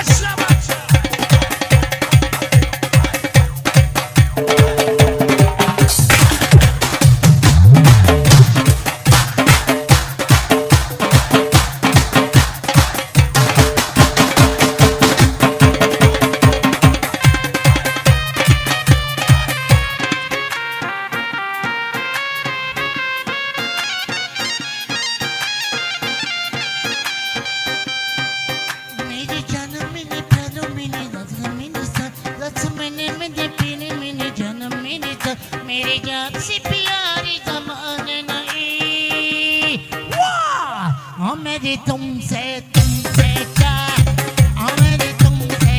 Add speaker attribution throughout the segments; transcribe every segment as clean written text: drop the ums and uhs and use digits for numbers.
Speaker 1: Başla başla.
Speaker 2: मेरे जानम मेरे प्राणों मेरे लफ्ज़ मेरे सर लफ्ज़ मेरे पीने मेरे जानम मेरे सर मेरे जान से प्यारी ज़माने नहीं वाह हाँ मेरे तुमसे चाह हाँ मेरे तुमसे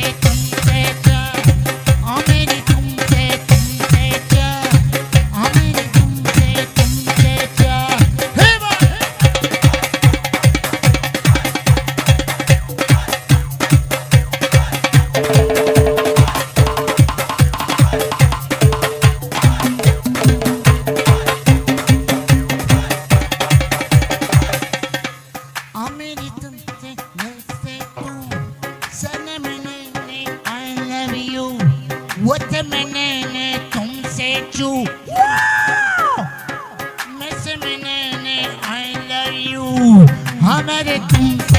Speaker 2: चाह हाँ मेरे तुमसे चाह हाँ मेरे तुमसे चाह हे वाह मेरी तुमसे मिलसे तू सनम मैंने I love you what मैंने तुमसे चू मैं से मैंने I love you हमारे तुमसे